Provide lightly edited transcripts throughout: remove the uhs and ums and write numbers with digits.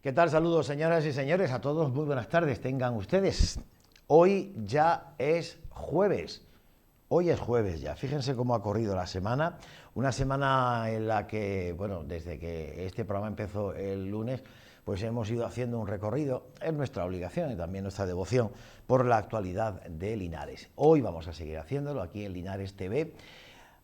¿Qué tal? Saludos, señoras y señores, a todos. Muy buenas tardes, tengan ustedes. Hoy ya es jueves. Hoy es jueves ya. Fíjense cómo ha corrido la semana. Una semana en la que, bueno, desde que este programa empezó el lunes, pues hemos ido haciendo un recorrido. Es nuestra obligación y también nuestra devoción por la actualidad de Linares. Hoy vamos a seguir haciéndolo aquí en Linares TV.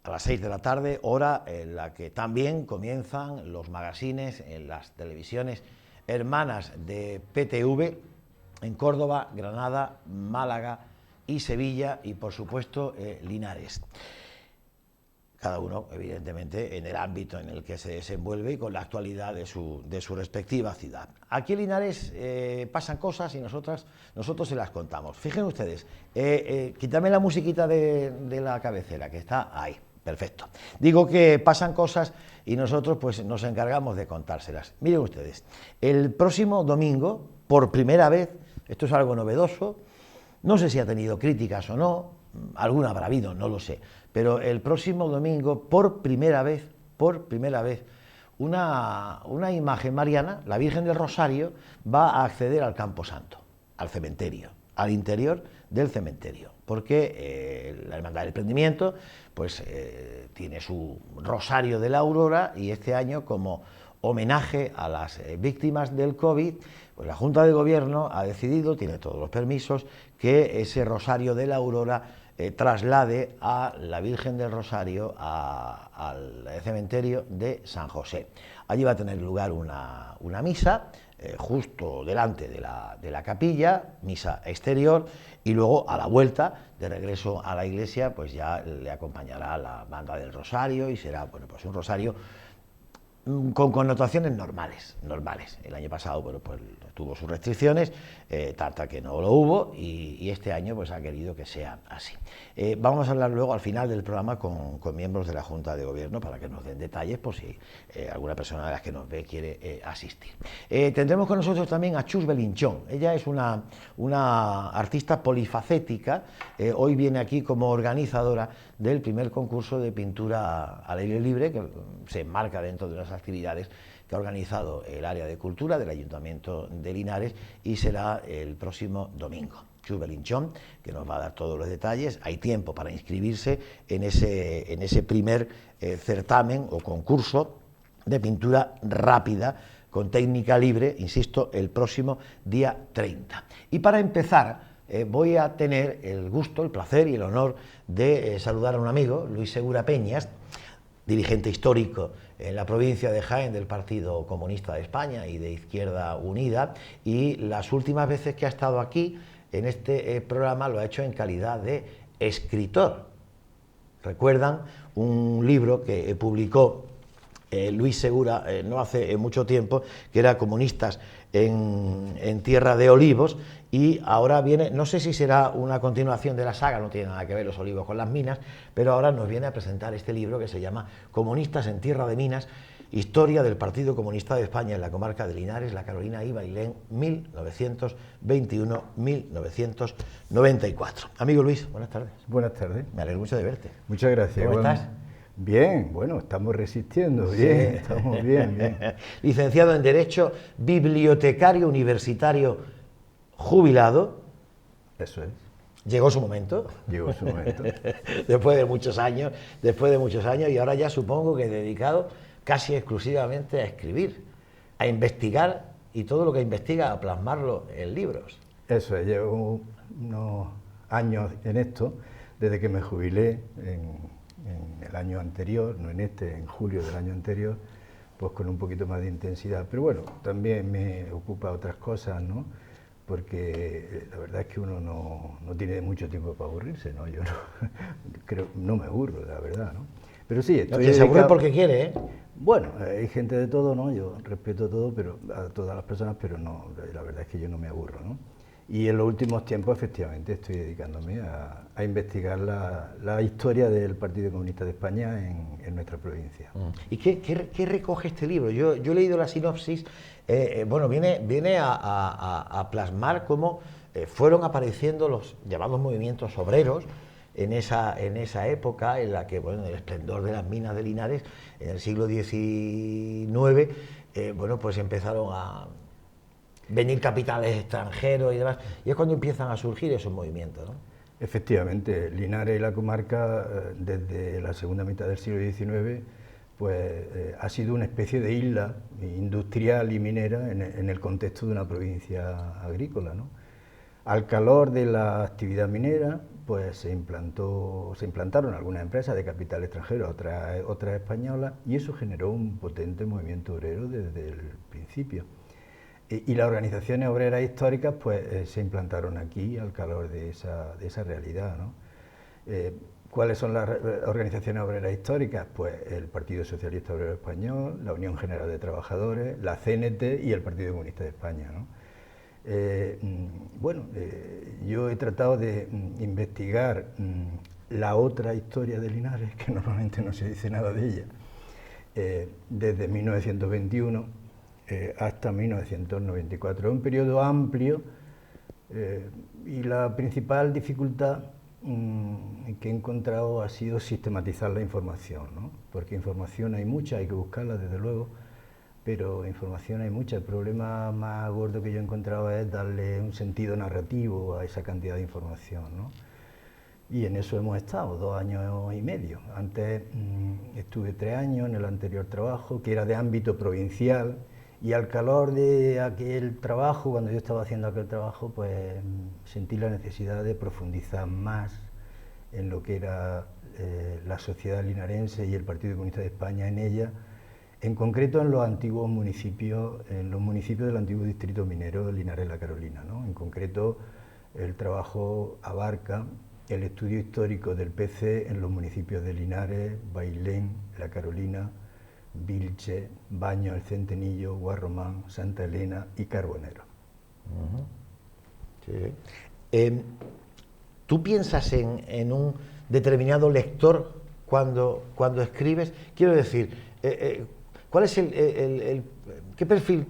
A las 6 de la tarde, hora en la que también comienzan los magazines en las televisiones hermanas de PTV en Córdoba, Granada, Málaga y Sevilla y, por supuesto, Linares. Cada uno, evidentemente, en el ámbito en el que se desenvuelve y con la actualidad de su respectiva ciudad. Aquí en Linares pasan cosas y nosotros se las contamos. Fíjense ustedes, quítame la musiquita de la cabecera, que está ahí. Perfecto. Digo que pasan cosas y nosotros pues nos encargamos de contárselas. Miren ustedes, el próximo domingo, por primera vez, esto es algo novedoso, no sé si ha tenido críticas o no, alguna habrá habido, no lo sé, pero el próximo domingo, por primera vez, una imagen mariana, la Virgen del Rosario, va a acceder al Campo Santo, al cementerio, al interior del cementerio, porque la Hermandad del Prendimiento pues tiene su Rosario de la Aurora y este año, como homenaje a las víctimas del COVID, pues la Junta de Gobierno ha decidido, tiene todos los permisos, que ese Rosario de la Aurora traslade a la Virgen del Rosario al cementerio de San José. Allí va a tener lugar una misa, justo delante de la capilla, misa exterior, y luego a la vuelta, de regreso a la iglesia, pues ya le acompañará la banda del Rosario y será, bueno, pues un rosario con connotaciones normales. El año pasado, bueno, pues tuvo sus restricciones, tanta que no lo hubo, y este año pues ha querido que sea así. Vamos a hablar luego al final del programa con miembros de la Junta de Gobierno para que nos den detalles por si alguna persona de las que nos ve quiere asistir. Tendremos con nosotros también a Chus Belinchón. Ella es una artista polifacética. Hoy viene aquí como organizadora del primer concurso de pintura al aire libre, que se enmarca dentro de unas actividades que ha organizado el área de cultura del Ayuntamiento de Linares, y será el próximo domingo. Chus Belinchón, que nos va a dar todos los detalles. Hay tiempo para inscribirse en ese primer certamen o concurso de pintura rápida con técnica libre, insisto, el próximo día 30. Y para empezar, voy a tener el gusto, el placer y el honor de saludar a un amigo, Luis Segura Peñas, dirigente histórico en la provincia de Jaén del Partido Comunista de España y de Izquierda Unida, y las últimas veces que ha estado aquí en este programa lo ha hecho en calidad de escritor. ¿Recuerdan un libro que publicó Luis Segura no hace mucho tiempo, que era Comunistas en Tierra de Olivos? Y ahora viene, no sé si será una continuación de la saga, no tiene nada que ver los olivos con las minas, pero ahora nos viene a presentar este libro que se llama Comunistas en Tierra de Minas, historia del Partido Comunista de España en la comarca de Linares, la Carolina y Bailén, 1921-1994. Amigo Luis, buenas tardes. Buenas tardes. Me alegro mucho de verte. Muchas gracias. ¿Cómo estás? Bien, bueno, estamos resistiendo, bien, sí. Estamos bien. Licenciado en Derecho, bibliotecario universitario jubilado. Eso es. Llegó su momento. Llegó su momento. después de muchos años, y ahora ya supongo que dedicado casi exclusivamente a escribir, a investigar, y todo lo que investiga a plasmarlo en libros. Eso es, llevo unos años en esto, desde que me jubilé en el año anterior, no en este, en julio del año anterior, pues con un poquito más de intensidad. Pero bueno, también me ocupa otras cosas, ¿no? Porque la verdad es que uno no tiene mucho tiempo para aburrirse, ¿no? Yo no me aburro, la verdad, ¿no? Pero sí, estoy se aburre porque quiere, ¿eh? Bueno, hay gente de todo, ¿no? Yo respeto todo, pero a todas las personas, pero no, la verdad es que yo no me aburro, ¿no? Y en los últimos tiempos, efectivamente, estoy dedicándome a investigar la historia del Partido Comunista de España en nuestra provincia. ¿Y qué recoge este libro? Yo he leído la sinopsis. Bueno, viene a plasmar cómo fueron apareciendo los llamados movimientos obreros en esa época en la que, bueno, el esplendor de las minas de Linares en el siglo XIX, bueno, pues empezaron a venir capitales extranjeros y demás, y es cuando empiezan a surgir esos movimientos, ¿no? Efectivamente, Linares y la comarca, desde la segunda mitad del siglo XIX, pues ha sido una especie de isla industrial y minera en el contexto de una provincia agrícola, ¿no? Al calor de la actividad minera, pues se implantaron algunas empresas de capital extranjero, otras españolas, y eso generó un potente movimiento obrero desde el principio. Y las organizaciones obreras históricas pues se implantaron aquí al calor de esa realidad, ¿no? ¿Cuáles son las organizaciones obreras históricas? Pues el Partido Socialista Obrero Español, la Unión General de Trabajadores, la CNT y el Partido Comunista de España, ¿no? Yo he tratado de investigar la otra historia de Linares, que normalmente no se dice nada de ella, desde 1921 hasta 1994. Es un periodo amplio y la principal dificultad que he encontrado ha sido sistematizar la información, ¿no? Porque información hay mucha, hay que buscarla desde luego, pero información hay mucha. El problema más gordo que yo he encontrado es darle un sentido narrativo a esa cantidad de información, ¿no? Y en eso hemos estado 2 años y medio. Antes estuve 3 años en el anterior trabajo, que era de ámbito provincial, y al calor de aquel trabajo, cuando yo estaba haciendo aquel trabajo, pues sentí la necesidad de profundizar más en lo que era la sociedad linarense y el Partido Comunista de España en ella, en concreto en los antiguos municipios, en los municipios del antiguo distrito minero de Linares la Carolina, ¿no? En concreto, el trabajo abarca el estudio histórico del PC en los municipios de Linares, Bailén, La Carolina, Vilche, Baños, El Centenillo, Guarromán, Santa Elena y Carbonero. Sí. ¿Tú piensas en un determinado lector cuando escribes? Quiero decir, ¿cuál es qué perfil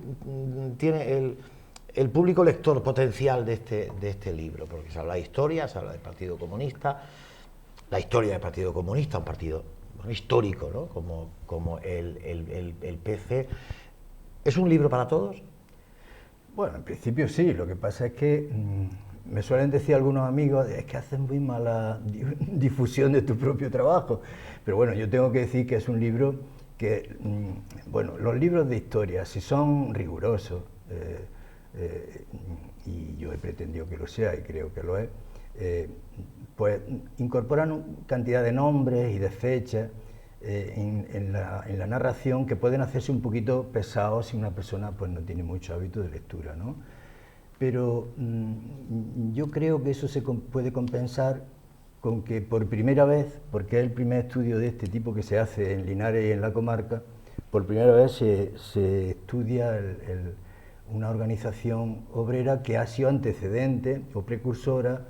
tiene el público lector potencial de este libro? Porque se habla de historia, se habla del Partido Comunista, la historia del Partido Comunista, un partido histórico, ¿no? como el PC. ¿Es un libro para todos? Bueno, en principio sí. Lo que pasa es que me suelen decir algunos amigos, es que hacen muy mala difusión de tu propio trabajo. Pero bueno, yo tengo que decir que es un libro que, bueno, los libros de historia, si son rigurosos, y yo he pretendido que lo sea y creo que lo es, pues incorporan cantidad de nombres y de fechas en la narración que pueden hacerse un poquito pesados si una persona pues no tiene mucho hábito de lectura, ¿no? Pero yo creo que eso se puede compensar con que por primera vez, porque es el primer estudio de este tipo que se hace en Linares y en la comarca, por primera vez se estudia una organización obrera que ha sido antecedente o precursora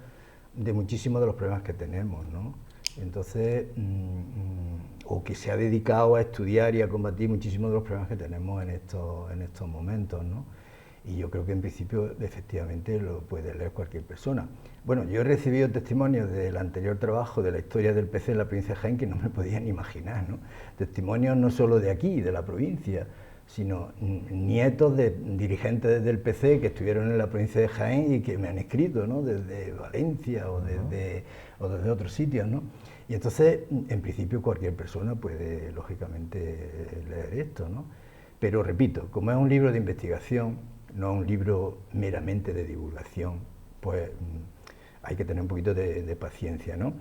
de muchísimos de los problemas que tenemos, ¿no? Entonces, o que se ha dedicado a estudiar y a combatir muchísimos de los problemas que tenemos en estos momentos, ¿no? Y yo creo que en principio efectivamente lo puede leer cualquier persona. Bueno, yo he recibido testimonios del anterior trabajo de la historia del PC en la provincia de Jaén que no me podían imaginar, ¿no? Testimonios no solo de aquí, de la provincia, sino nietos de dirigentes del PC que estuvieron en la provincia de Jaén y que me han escrito, ¿no? Desde Valencia o desde otros sitios, ¿no? Y entonces, en principio, cualquier persona puede, lógicamente, leer esto, ¿no? Pero, repito, como es un libro de investigación, no un libro meramente de divulgación, pues hay que tener un poquito de paciencia, ¿no?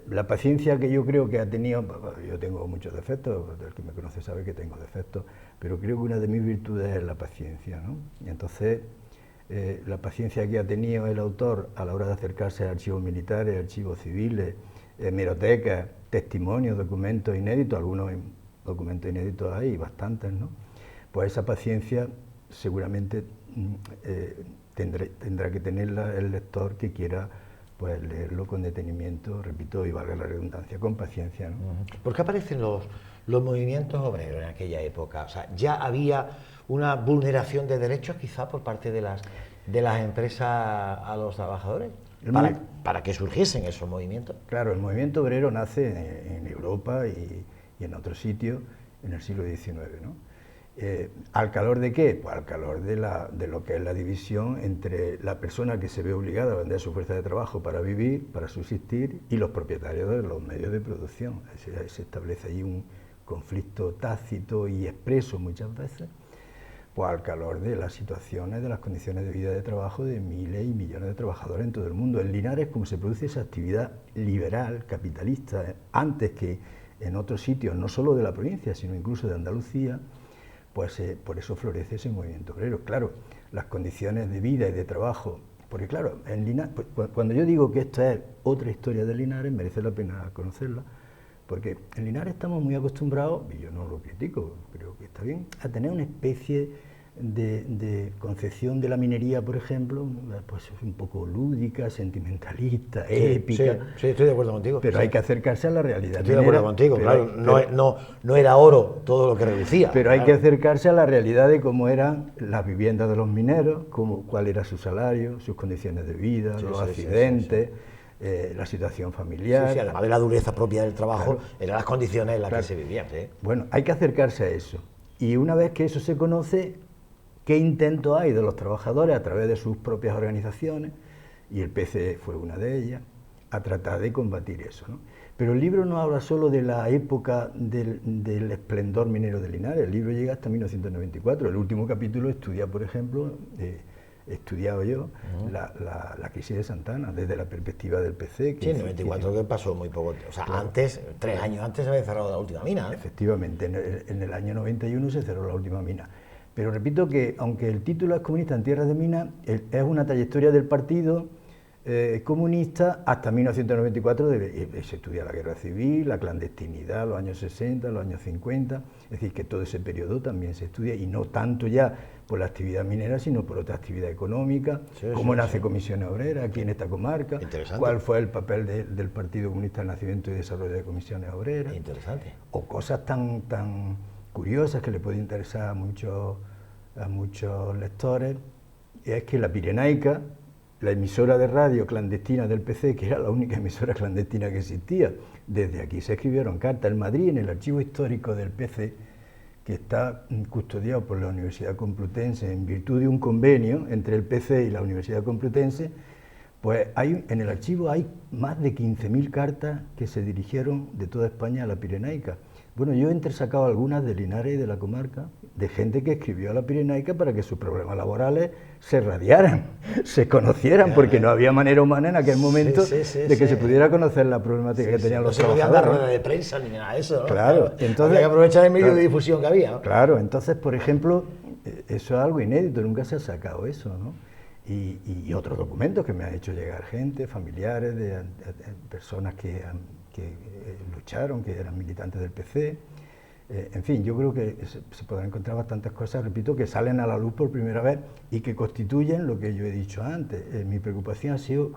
La paciencia que yo creo que ha tenido, yo tengo muchos defectos, el que me conoce sabe que tengo defectos, pero creo que una de mis virtudes es la paciencia, ¿no? Y entonces, la paciencia que ha tenido el autor a la hora de acercarse a archivos militares, archivos civiles, hemerotecas, testimonios, documentos inéditos, algunos documentos inéditos hay, bastantes, ¿no? Pues esa paciencia seguramente tendrá que tenerla el lector que quiera pues leerlo con detenimiento, repito, y valga la redundancia, con paciencia, ¿no? ¿Por qué aparecen los movimientos obreros en aquella época? O sea, ¿ya había una vulneración de derechos quizá por parte de las empresas a los trabajadores para que surgiesen esos movimientos? Claro, el movimiento obrero nace en Europa y en otros sitios en el siglo XIX, ¿no? ¿Al calor de qué? Pues al calor de lo que es la división entre la persona que se ve obligada a vender su fuerza de trabajo para vivir, para subsistir, y los propietarios de los medios de producción. Se establece ahí un conflicto tácito y expreso muchas veces, pues al calor de las situaciones, de las condiciones de vida y de trabajo de miles y millones de trabajadores en todo el mundo. En Linares, como se produce esa actividad liberal, capitalista, antes que en otros sitios, no solo de la provincia, sino incluso de Andalucía, pues por eso florece ese movimiento obrero. Claro, las condiciones de vida y de trabajo, porque claro, en Linares, pues, cuando yo digo que esta es otra historia de Linares, merece la pena conocerla, porque en Linares estamos muy acostumbrados, y yo no lo critico, creo que está bien, a tener una especie de concepción de la minería, por ejemplo, pues un poco lúdica, sentimentalista, épica. Sí, estoy de acuerdo contigo. Pero hay que acercarse a la realidad. Estoy de acuerdo contigo, claro. No era oro todo lo que reducía. Pero hay que acercarse a la realidad de cómo eran las viviendas de los mineros, cuál era su salario, sus condiciones de vida, los accidentes. La situación familiar. Sí, además de la dureza propia del trabajo, claro, eran las condiciones en las que se vivían. Bueno, hay que acercarse a eso. Y una vez que eso se conoce, ¿qué intento hay de los trabajadores a través de sus propias organizaciones? Y el PC fue una de ellas, a tratar de combatir eso, ¿no? Pero el libro no habla solo de la época del esplendor minero de Linares, el libro llega hasta 1994. El último capítulo estudia, por ejemplo, he estudiado yo la crisis de Santa Ana desde la perspectiva del PC. Sí, en 94 que pasó muy poco, o sea, claro, antes, 3 años antes se había cerrado la última mina, ¿eh? Efectivamente, en el año 91 se cerró la última mina. Pero repito que, aunque el título es Comunista en Tierras de Minas, es una trayectoria del partido comunista hasta 1994, se estudia la guerra civil, la clandestinidad, los años 60, los años 50, es decir, que todo ese periodo también se estudia, y no tanto ya por la actividad minera, sino por otra actividad económica, cómo nace Comisiones Obreras aquí en esta comarca, cuál fue el papel del Partido Comunista en el nacimiento y desarrollo de Comisiones Obreras, o cosas tan curiosas que le puede interesar a muchos lectores, es que la Pirenaica, la emisora de radio clandestina del PC, que era la única emisora clandestina que existía, desde aquí se escribieron cartas. En Madrid, en el archivo histórico del PC, que está custodiado por la Universidad Complutense en virtud de un convenio entre el PC y la Universidad Complutense, pues en el archivo hay más de 15.000 cartas que se dirigieron de toda España a la Pirenaica. Bueno, yo he entresacado algunas de Linares y de la comarca, de gente que escribió a la Pirenaica para que sus problemas laborales se radiaran, se conocieran, porque no había manera humana en aquel momento de que se pudiera conocer la problemática que tenían los trabajadores. No se podían dar ruedas de prensa ni nada de eso, ¿no? Claro, entonces había que aprovechar el medio de difusión que había, ¿no? Claro, entonces, por ejemplo, eso es algo inédito, nunca se ha sacado eso, ¿no? Y otros documentos que me han hecho llegar gente, familiares de personas que lucharon, que eran militantes del PC. En fin, yo creo que se podrán encontrar bastantes cosas, repito, que salen a la luz por primera vez y que constituyen lo que yo he dicho antes. Mi preocupación ha sido,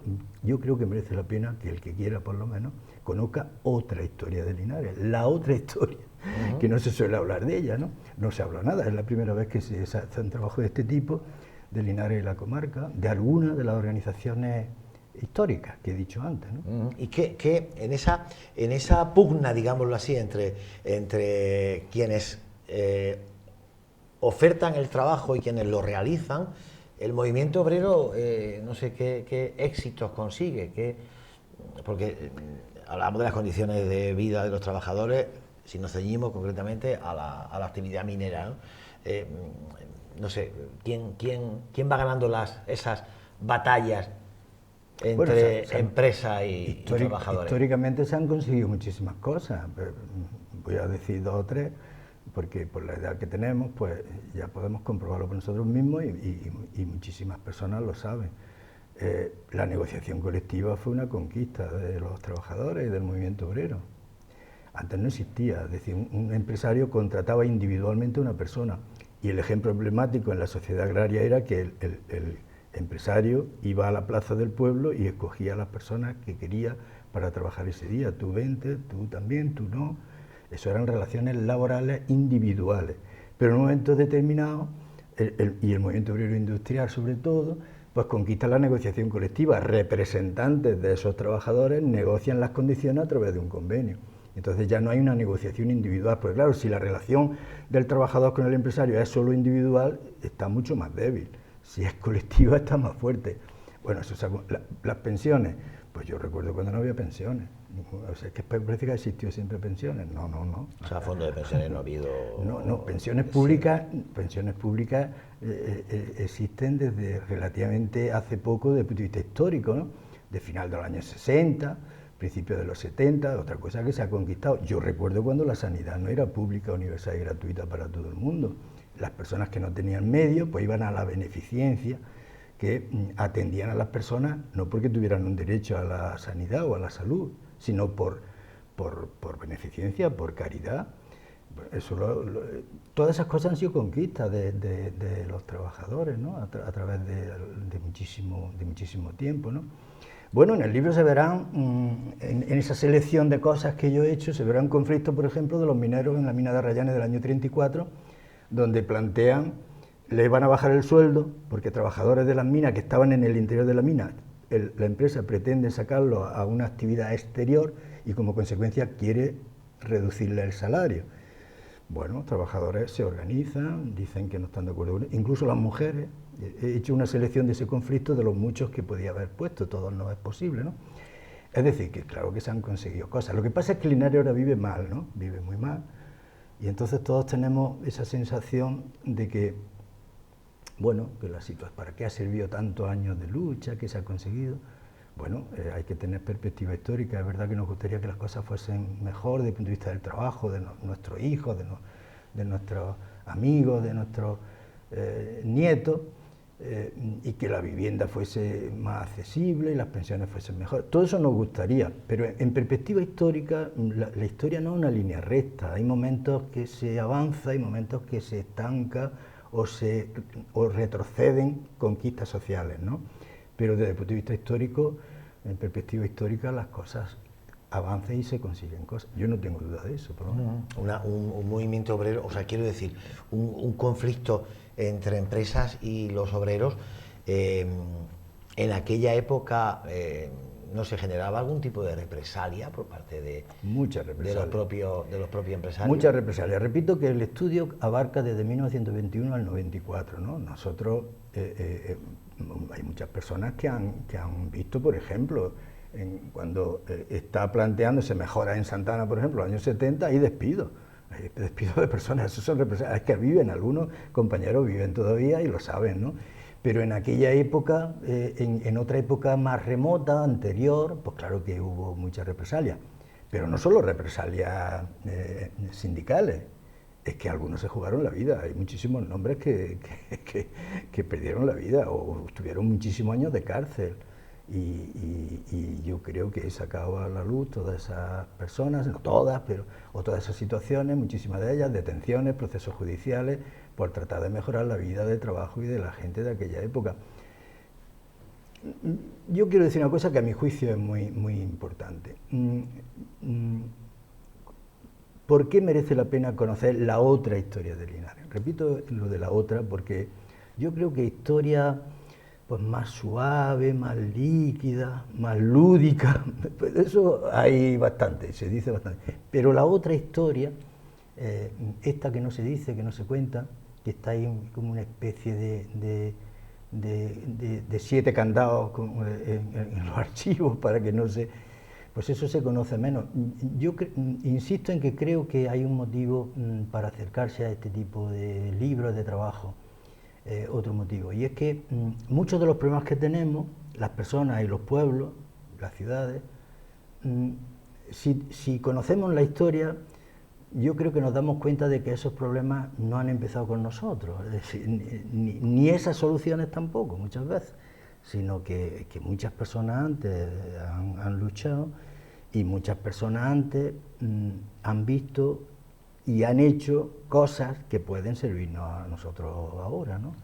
yo creo que merece la pena que el que quiera, por lo menos, conozca otra historia de Linares, la otra historia, que no se suele hablar de ella, ¿no? No se habla nada, es la primera vez que se hace un trabajo de este tipo, de Linares y la comarca, de alguna de las organizaciones históricas que he dicho antes, ¿no? Y que en esa pugna, digámoslo así, entre quienes ofertan el trabajo y quienes lo realizan, el movimiento obrero, no sé qué éxitos consigue, porque hablamos de las condiciones de vida de los trabajadores, si nos ceñimos concretamente a la actividad minera, ¿no? No sé, ¿quién va ganando esas batallas entre empresa y trabajadores? Históricamente se han conseguido muchísimas cosas, voy a decir 2 o 3, porque por la edad que tenemos, pues ya podemos comprobarlo por nosotros mismos y muchísimas personas lo saben. La negociación colectiva fue una conquista de los trabajadores y del movimiento obrero. Antes no existía, es decir, un empresario contrataba individualmente a una persona, y el ejemplo emblemático en la sociedad agraria era que el empresario iba a la plaza del pueblo y escogía a las personas que quería para trabajar ese día. Tú vente, tú también, tú no. Eso eran relaciones laborales individuales. Pero en un momento determinado, y el movimiento obrero industrial sobre todo, pues conquista la negociación colectiva. Representantes de esos trabajadores negocian las condiciones a través de un convenio. Entonces ya no hay una negociación individual, porque claro, si la relación del trabajador con el empresario es solo individual, está mucho más débil. Si es colectiva, está más fuerte. Bueno, las pensiones, pues yo recuerdo cuando no había pensiones. O sea, es que parece que ha existido siempre pensiones. No. O sea, fondo de pensiones no ha habido... No, pensiones públicas existen desde relativamente hace poco, desde el punto de vista histórico, ¿no? De final de los años 60, principios de los 70, otra cosa que se ha conquistado. Yo recuerdo cuando la sanidad no era pública, universal y gratuita para todo el mundo. Las personas que no tenían medios, pues iban a la beneficencia, que atendían a las personas no porque tuvieran un derecho a la sanidad o a la salud, sino por beneficencia, por caridad. Todas esas cosas han sido conquistas de los trabajadores, ¿no? A través de muchísimo tiempo, ¿no? Bueno, en el libro se verán, en esa selección de cosas que yo he hecho, se verán conflictos, por ejemplo, de los mineros en la mina de Arrayanes del año 34, donde plantean, les van a bajar el sueldo, porque trabajadores de las minas que estaban en el interior de la mina, la empresa pretende sacarlo a una actividad exterior y como consecuencia quiere reducirle el salario. Bueno, los trabajadores se organizan, dicen que no están de acuerdo, incluso las mujeres. He hecho una selección de ese conflicto de los muchos que podía haber puesto, todo no es posible, ¿no? Es decir, que claro que se han conseguido cosas. Lo que pasa es que Linares ahora vive mal, ¿no? Vive muy mal. Y entonces todos tenemos esa sensación de que, bueno, que la situación, ¿para qué ha servido tantos años de lucha? ¿Qué se ha conseguido? Bueno, hay que tener perspectiva histórica. Es verdad que nos gustaría que las cosas fuesen mejor desde el punto de vista del trabajo, de nuestros hijos, de nuestros amigos, de nuestros nietos, y que la vivienda fuese más accesible y las pensiones fuesen mejores. Todo eso nos gustaría, pero en perspectiva histórica, la historia no es una línea recta. Hay momentos que se avanza, hay momentos que se estanca o retroceden conquistas sociales, ¿no? Pero desde el punto de vista histórico, en perspectiva histórica, las cosas avanzan y se consiguen cosas. Yo no tengo duda de eso. Pero... un movimiento obrero, o sea, quiero decir, un conflicto entre empresas y los obreros, en aquella época no se generaba algún tipo de represalia por parte de los propios empresarios. Muchas represalias. Repito que el estudio abarca desde 1921 al 94, ¿no? Nosotros, hay muchas personas que han visto, por ejemplo, cuando está planteándose mejoras en Santana, por ejemplo, en los años 70, hay despidos de personas, eso son represalias que viven, algunos compañeros viven todavía y lo saben, ¿no? Pero en aquella época, en otra época más remota, anterior, pues claro que hubo muchas represalias, pero no solo represalias sindicales, es que algunos se jugaron la vida. Hay muchísimos nombres que perdieron la vida o tuvieron muchísimos años de cárcel. Y yo creo que he sacado a la luz todas esas personas, no todas, o todas esas situaciones, muchísimas de ellas, detenciones, procesos judiciales, por tratar de mejorar la vida de trabajo y de la gente de aquella época. Yo quiero decir una cosa que a mi juicio es muy importante. ¿Por qué merece la pena conocer la otra historia de Linares? Repito lo de la otra porque yo creo que historia pues más suave, más líquida, más lúdica, pues eso hay bastante, se dice bastante. Pero la otra historia, esta que no se dice, que no se cuenta, que está ahí como una especie de 7 candados en los archivos para que no se... Pues eso se conoce menos. Yo insisto en que creo que hay un motivo para acercarse a este tipo de libros, de trabajo. Otro motivo, y es que muchos de los problemas que tenemos, las personas y los pueblos, las ciudades, si conocemos la historia, yo creo que nos damos cuenta de que esos problemas no han empezado con nosotros, es decir, ni esas soluciones tampoco muchas veces, sino que muchas personas antes han luchado y muchas personas antes han visto y han hecho cosas que pueden servirnos a nosotros ahora, ¿no?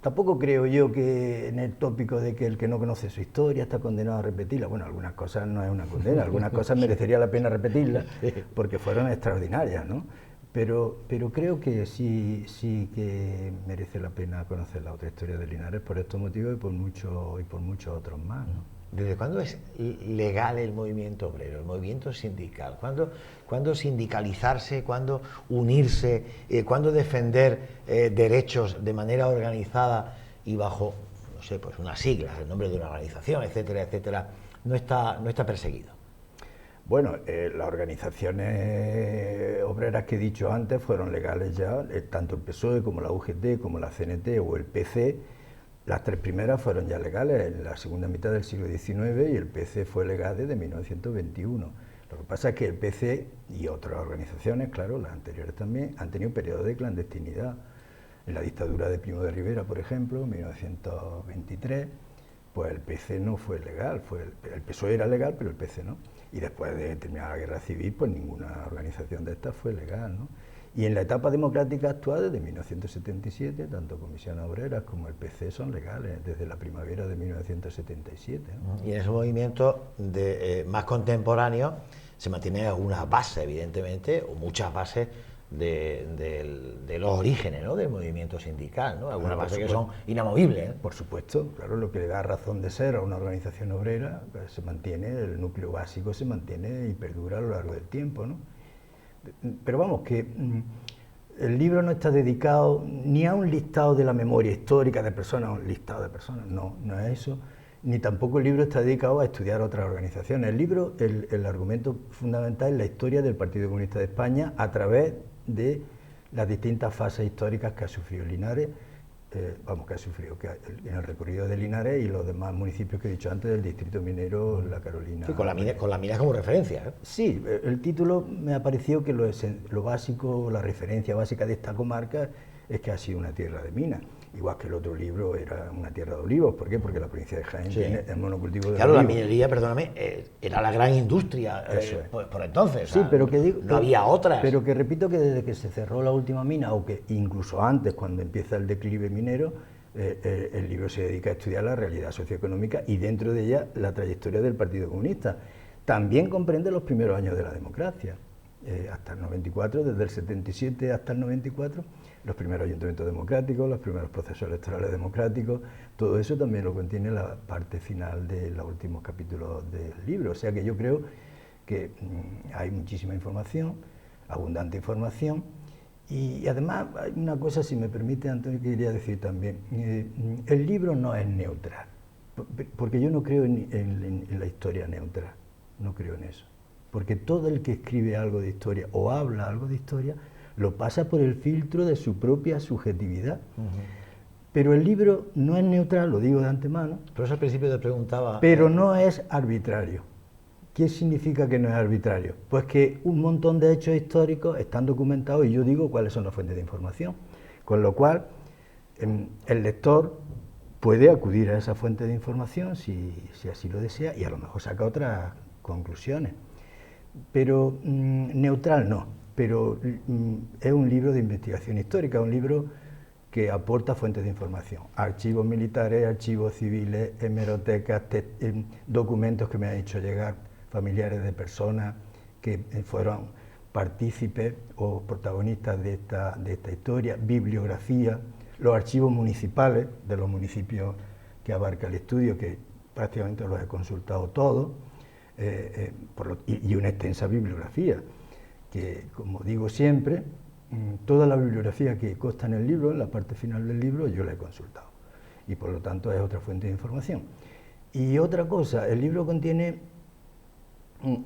Tampoco creo yo que en el tópico de que el que no conoce su historia está condenado a repetirla. Bueno, algunas cosas no es una condena, algunas cosas merecería la pena repetirlas porque fueron extraordinarias, ¿no? Pero creo que sí que merece la pena conocer la otra historia de Linares por estos motivos y por muchos otros más, ¿no? ¿Desde cuándo es legal el movimiento obrero, el movimiento sindical? ¿Cuándo sindicalizarse, cuándo unirse, cuándo defender derechos de manera organizada y bajo, no sé, pues unas siglas, el nombre de una organización, etcétera, etcétera, no está perseguido? Bueno, las organizaciones obreras que he dicho antes fueron legales ya, tanto el PSOE como la UGT, como la CNT o el PC. Las tres primeras fueron ya legales en la segunda mitad del siglo XIX y el PC fue legal desde 1921. Lo que pasa es que el PC y otras organizaciones, claro, las anteriores también, han tenido periodos de clandestinidad. En la dictadura de Primo de Rivera, por ejemplo, en 1923, pues el PC no fue legal, el PSOE era legal, pero el PC no. Y después de terminar la guerra civil, pues ninguna organización de estas fue legal, ¿no? Y en la etapa democrática actual, desde 1977, tanto Comisiones Obreras como el PC son legales, desde la primavera de 1977, ¿no? Y en ese movimiento más contemporáneo se mantiene una base, evidentemente, o muchas bases de los orígenes, ¿no?, del movimiento sindical, ¿no? Algunas bases que son inamovibles, ¿eh? Por supuesto, claro, lo que le da razón de ser a una organización obrera, pues se mantiene, el núcleo básico se mantiene y perdura a lo largo del tiempo, ¿no? Pero vamos, que el libro no está dedicado ni a un listado de la memoria histórica de personas, un listado de personas, no es eso, ni tampoco el libro está dedicado a estudiar otras organizaciones. El libro, el argumento fundamental es la historia del Partido Comunista de España a través de las distintas fases históricas que ha sufrido Linares, en el recorrido de Linares y los demás municipios que he dicho antes del distrito minero, la Carolina. Sí, con la mina como referencia, ¿eh? Sí, el título me ha parecido que lo básico, la referencia básica de esta comarca es que ha sido una tierra de minas. Igual que el otro libro era una tierra de olivos. ¿Por qué? Porque la provincia de Jaén tiene el monocultivo de olivos. Claro, la minería, perdóname, era la gran industria por entonces. Sí, pero que digo, no había otras. Pero que repito que desde que se cerró la última mina, o que incluso antes, cuando empieza el declive minero, el libro se dedica a estudiar la realidad socioeconómica y dentro de ella la trayectoria del Partido Comunista. También comprende los primeros años de la democracia, hasta el 94, desde el 77 hasta el 94, los primeros ayuntamientos democráticos, los primeros procesos electorales democráticos, todo eso también lo contiene la parte final de los últimos capítulos del libro. O sea que yo creo que hay muchísima información, abundante información, y además hay una cosa, si me permite, Antonio, que quería decir también. El libro no es neutral, porque yo no creo en la historia neutral, no creo en eso. Porque todo el que escribe algo de historia o habla algo de historia lo pasa por el filtro de su propia subjetividad. Pero el libro no es neutral, lo digo de antemano. Por eso al principio te preguntaba... Pero no es arbitrario. ¿Qué significa que no es arbitrario? Pues que un montón de hechos históricos están documentados y yo digo cuáles son las fuentes de información. Con lo cual, el lector puede acudir a esa fuente de información si así lo desea y a lo mejor saca otras conclusiones. Pero neutral no, pero es un libro de investigación histórica, un libro que aporta fuentes de información, archivos militares, archivos civiles, hemerotecas, documentos que me han hecho llegar familiares de personas que fueron partícipes o protagonistas de esta historia, bibliografía, los archivos municipales de los municipios que abarca el estudio, que prácticamente los he consultado todos, y una extensa bibliografía, que como digo siempre, toda la bibliografía que consta en el libro, en la parte final del libro, yo la he consultado, y por lo tanto es otra fuente de información. Y otra cosa, el libro contiene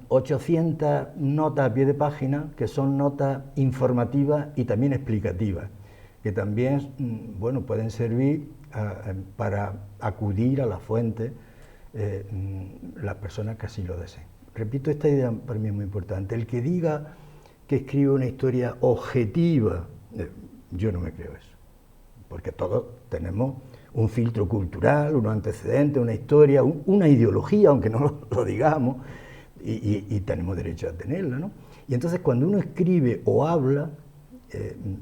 800 notas a pie de página, que son notas informativas y también explicativas, que también, bueno, pueden servir para acudir a la fuente las personas que así lo deseen. Repito, esta idea para mí es muy importante. El que diga que escribe una historia objetiva, yo no me creo eso, porque todos tenemos un filtro cultural, unos antecedentes, una historia, una ideología, aunque no lo digamos, y tenemos derecho a tenerla, ¿no? Y entonces cuando uno escribe o habla,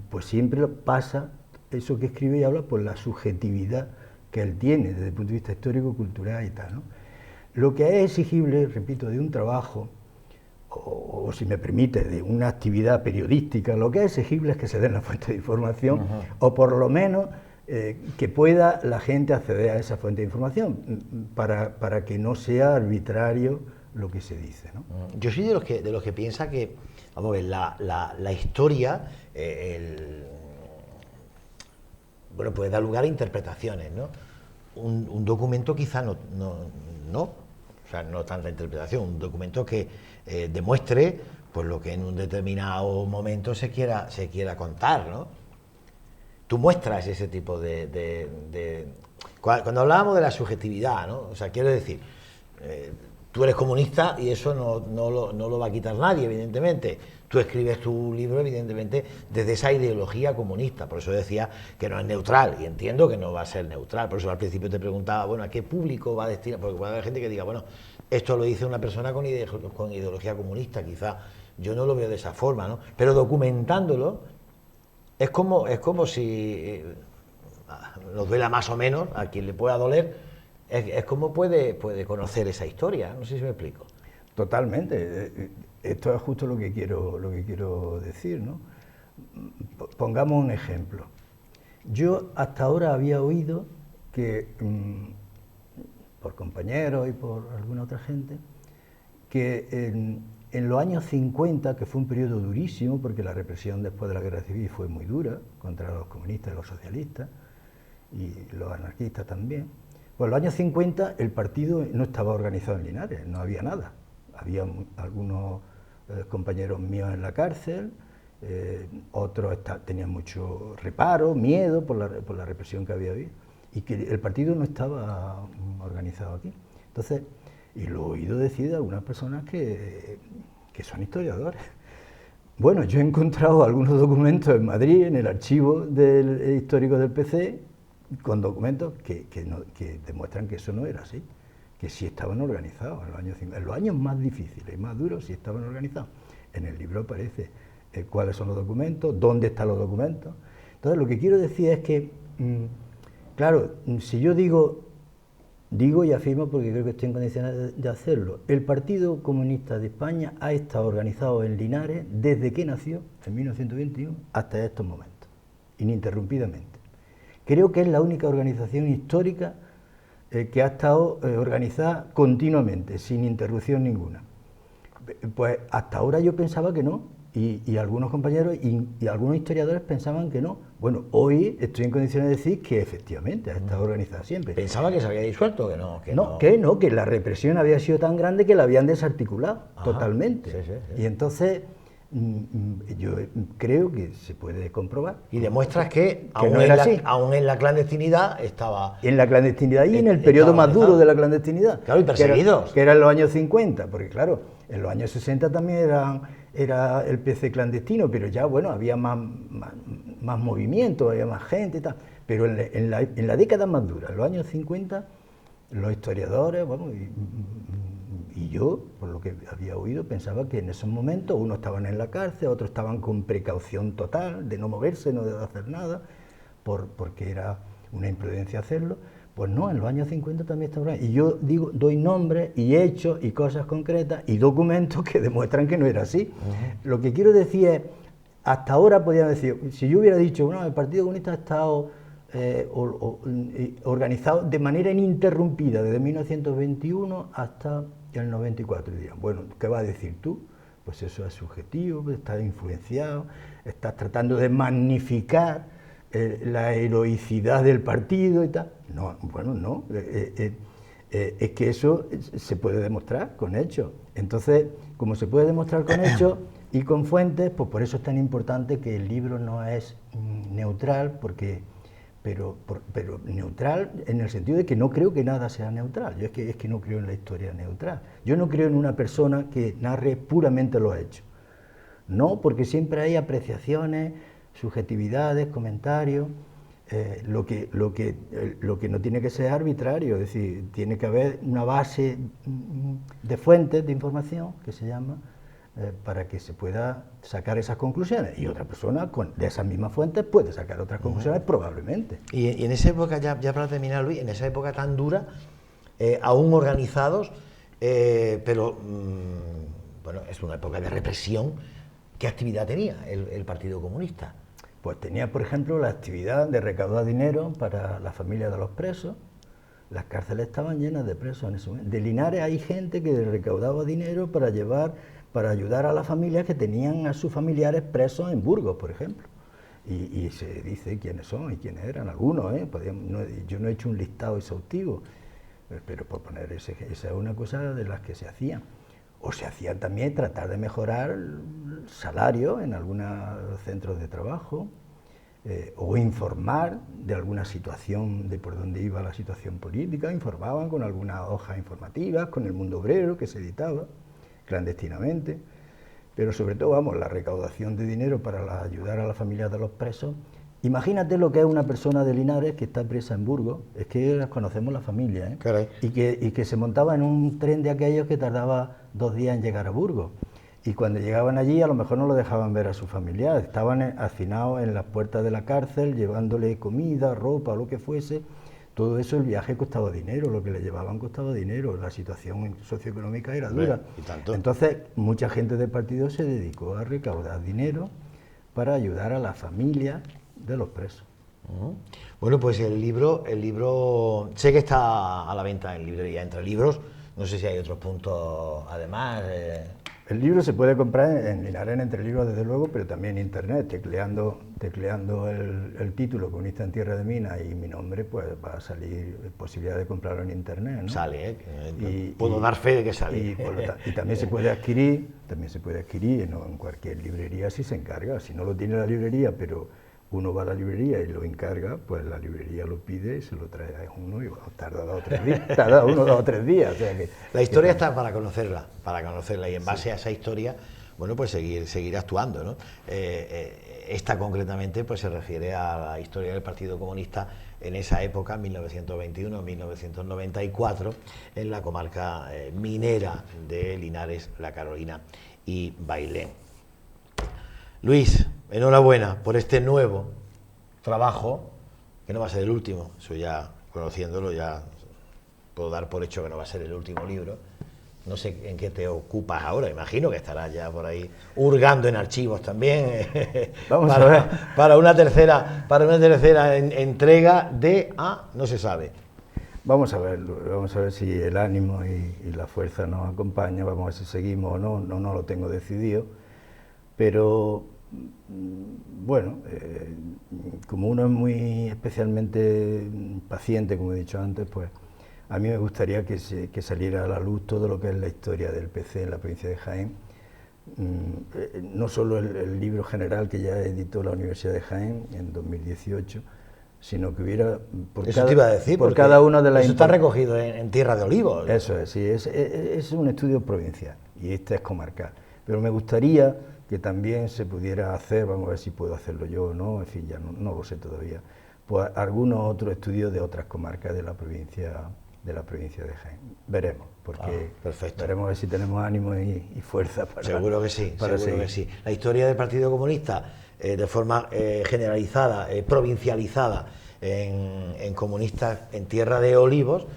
pues siempre pasa eso que escribe y habla por la subjetividad que él tiene desde el punto de vista histórico, cultural y tal, ¿no? Lo que es exigible, repito, de un trabajo, o si me permite, de una actividad periodística, lo que es exigible es que se den las fuentes de información, o por lo menos que pueda la gente acceder a esa fuente de información, para que no sea arbitrario lo que se dice, ¿no? Yo soy de los que piensa que, vamos a ver, la historia, bueno, puede dar lugar a interpretaciones, ¿no? Un documento quizá no, o sea, no tanta interpretación, un documento que demuestre pues lo que en un determinado momento se quiera contar, ¿no? Tú muestras ese tipo Cuando hablábamos de la subjetividad, ¿no? O sea, quiero decir, tú eres comunista y eso no lo va a quitar nadie, evidentemente. Tú escribes tu libro, evidentemente, desde esa ideología comunista. Por eso decía que no es neutral, y entiendo que no va a ser neutral. Por eso al principio te preguntaba, bueno, ¿a qué público va a destinar? Porque puede haber gente que diga, bueno, esto lo dice una persona con ideología comunista, quizá yo no lo veo de esa forma, ¿no? Pero documentándolo, es como si nos duela más o menos, a quien le pueda doler, es como puede conocer esa historia. No sé si me explico. Totalmente. Esto es justo lo que quiero decir, ¿no? Pongamos un ejemplo. Yo hasta ahora había oído que, por compañeros y por alguna otra gente, que en los años 50, que fue un periodo durísimo, porque la represión después de la Guerra Civil fue muy dura contra los comunistas y los socialistas, y los anarquistas también, pues en los años 50 el partido no estaba organizado en Linares, no había nada. Había algunos compañeros míos en la cárcel, otros tenían mucho reparo, miedo por la represión que había habido, y que el partido no estaba organizado aquí. Entonces, y lo he oído decir de algunas personas que son historiadores. Bueno, yo he encontrado algunos documentos en Madrid, en el archivo histórico del PC, con documentos que demuestran que eso no era así, que sí estaban organizados en los años más difíciles y más duros, sí estaban organizados. En el libro aparece cuáles son los documentos, dónde están los documentos. Entonces, lo que quiero decir es que, claro, si yo digo y afirmo, porque creo que estoy en condiciones de hacerlo, el Partido Comunista de España ha estado organizado en Linares desde que nació, en 1921, hasta estos momentos, ininterrumpidamente. Creo que es la única organización histórica que ha estado organizada continuamente, sin interrupción ninguna. Pues hasta ahora yo pensaba que no, y algunos compañeros y algunos historiadores pensaban que no. Bueno, hoy estoy en condiciones de decir que efectivamente ha estado organizada siempre. ¿Pensaba que se había disuelto? Que la represión había sido tan grande que la habían desarticulado. Ajá, totalmente. Sí. Y entonces yo creo que se puede comprobar. Y demuestras que aún en la clandestinidad estaba... En la clandestinidad y en el periodo más duro de la clandestinidad. Claro, y perseguidos. Que eran los años 50, porque claro, en los años 60 también era el PC clandestino, pero ya, bueno, había más movimiento, había más gente y tal. Pero en la década más dura, en los años 50, los historiadores, bueno, y yo, por lo que había oído, pensaba que en esos momentos unos estaban en la cárcel, otros estaban con precaución total de no moverse, no de hacer nada, porque era una imprudencia hacerlo. Pues no, en los años 50 también estaba. Y yo doy nombres y hechos y cosas concretas y documentos que demuestran que no era así. Uh-huh. Lo que quiero decir es, hasta ahora podía decir, si yo hubiera dicho, bueno, el Partido Comunista ha estado organizado de manera ininterrumpida desde 1921 hasta el 94, y dirían, bueno, ¿qué vas a decir tú? Pues eso es subjetivo, estás influenciado, estás tratando de magnificar la heroicidad del partido y tal. No, bueno, no, es que eso se puede demostrar con hechos. Entonces, como se puede demostrar con hechos y con fuentes, pues por eso es tan importante que el libro no es neutral, pero neutral en el sentido de que no creo que nada sea neutral. Yo es que no creo en la historia neutral. Yo no creo en una persona que narre puramente los hechos. No, porque siempre hay apreciaciones, subjetividades, comentarios. Lo que no tiene que ser arbitrario, es decir, tiene que haber una base de fuentes de información que se llama para que se pueda sacar esas conclusiones, y otra persona de esas mismas fuentes puede sacar otras conclusiones, probablemente. Y en esa época, ya para terminar, Luis, en esa época tan dura, aún organizados, pero bueno, es una época de represión, ¿qué actividad tenía el Partido Comunista? Pues tenía, por ejemplo, la actividad de recaudar dinero para las familias de los presos. Las cárceles estaban llenas de presos en ese momento. De Linares hay gente que recaudaba dinero para ayudar a las familias que tenían a sus familiares presos en Burgos, por ejemplo. Y se dice quiénes son y quiénes eran, algunos, yo no he hecho un listado exhaustivo, pero por poner esa es una cosa de las que se hacían. O se hacían también tratar de mejorar el salario en algunos centros de trabajo, o informar de alguna situación, de por dónde iba la situación política, informaban con algunas hojas informativas, con El Mundo Obrero, que se editaba clandestinamente, pero sobre todo, vamos, la recaudación de dinero para ayudar a las familias de los presos. Imagínate lo que es una persona de Linares que está presa en Burgos, es que las conocemos la familia, ¿eh? Y que se montaba en un tren de aquellos que tardaba 2 días en llegar a Burgos. Y cuando llegaban allí a lo mejor no lo dejaban ver a sus familiares, estaban hacinados en las puertas de la cárcel, llevándole comida, ropa, lo que fuese. Todo eso, el viaje costaba dinero, lo que le llevaban costaba dinero, la situación socioeconómica era dura. ¿Y tanto? Entonces, mucha gente del partido se dedicó a recaudar dinero para ayudar a las familias de los presos. Bueno, pues el libro sé que está a la venta en librería Entre Libros, no sé si hay otros puntos además. El libro se puede comprar en Linares, en Entre Libros, desde luego, pero también en internet, tecleando el título Comunista en Tierra de Minas y mi nombre, pues va a salir posibilidad de comprarlo en internet, ¿no? Sale, puedo dar fe de que sale. Y también se puede adquirir, ¿no? En cualquier librería si se encarga. Si no lo tiene la librería, pero uno va a la librería y lo encarga, pues la librería lo pide y se lo trae a uno y tarda 2 o 3 días, tarda 1 o 2 o 3 días. O sea que, la historia está para conocerla y en base a esa historia, bueno, pues seguir actuando, ¿no? Esta concretamente pues se refiere a la historia del Partido Comunista en esa época, 1921-1994, en la comarca minera de Linares, La Carolina y Bailén. Luis, enhorabuena por este nuevo trabajo, que no va a ser el último, eso ya conociéndolo ya puedo dar por hecho que no va a ser el último libro. No sé en qué te ocupas ahora, imagino que estarás ya por ahí hurgando en archivos también. Vamos a ver. Para una tercera entrega de no se sabe. Vamos a ver si el ánimo y la fuerza nos acompaña, vamos a ver si seguimos o no, no lo tengo decidido, pero bueno, como uno es muy especialmente paciente, como he dicho antes, pues a mí me gustaría que saliera a la luz todo lo que es la historia del PC en la provincia de Jaén, no solo el libro general que ya editó la Universidad de Jaén en 2018, sino que hubiera por cada una de las... Eso está recogido en Tierra de Olivos. Eso es, sí, es un estudio provincial y este es comarcal, pero me gustaría que también se pudiera hacer, vamos a ver si puedo hacerlo yo o no, en fin, ya no lo sé todavía, pues algunos otros estudios de otras comarcas de la provincia de Jaén. Veremos, porque veremos a ver si tenemos ánimo y fuerza para... Seguro que sí, seguro que sí. La historia del Partido Comunista, de forma generalizada, provincializada, en comunistas en Tierra de Olivos,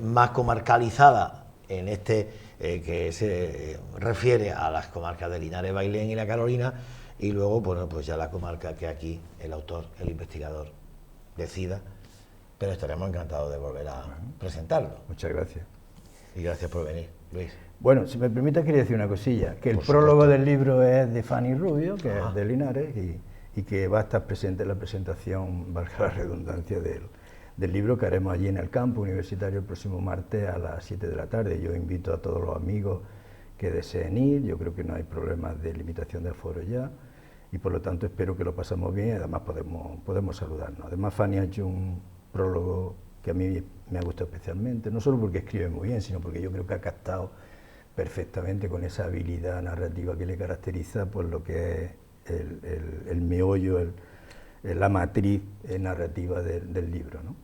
más comarcalizada en que se refiere a las comarcas de Linares, Bailén y La Carolina, y luego, bueno, pues ya la comarca que aquí el autor, el investigador, decida, pero estaremos encantados de volver a presentarlo. Muchas gracias. Y gracias por venir, Luis. Bueno, si me permite, quería decir una cosilla, que el prólogo del libro es de Fanny Rubio, que es de Linares, y que va a estar presente en la presentación, valga la redundancia, del libro que haremos allí en el campo universitario el próximo martes a las 7 de la tarde. Yo invito a todos los amigos que deseen ir, yo creo que no hay problemas de limitación de aforo ya, y por lo tanto espero que lo pasemos bien y además podemos saludarnos. Además Fanny ha hecho un prólogo que a mí me ha gustado especialmente, no solo porque escribe muy bien, sino porque yo creo que ha captado perfectamente con esa habilidad narrativa que le caracteriza por lo que es el meollo, la matriz narrativa del libro, ¿no?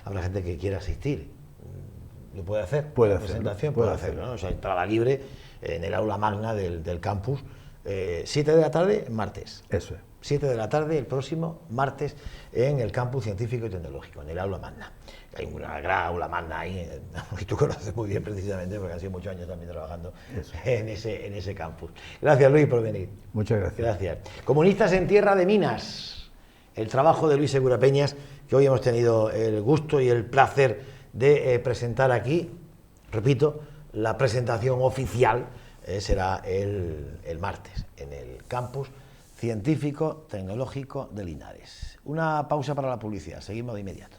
Habrá gente que quiera asistir, ¿lo puede hacer? Puede hacerlo, presentación puede hacerlo, ¿no? O sea, entrada libre en el aula magna del campus, 7 de la tarde, martes. Eso es. 7 de la tarde, el próximo martes, en el Campus Científico y Tecnológico, en el aula magna. Hay una gran aula magna ahí, que tú conoces muy bien precisamente, porque han sido muchos años también trabajando en ese campus. Gracias, Luis, por venir. Muchas gracias. Gracias. Comunistas en tierra de minas. El trabajo de Luis Segura Peñas, que hoy hemos tenido el gusto y el placer de presentar aquí. Repito, la presentación oficial será el martes en el Campus Científico Tecnológico de Linares. Una pausa para la publicidad. Seguimos de inmediato.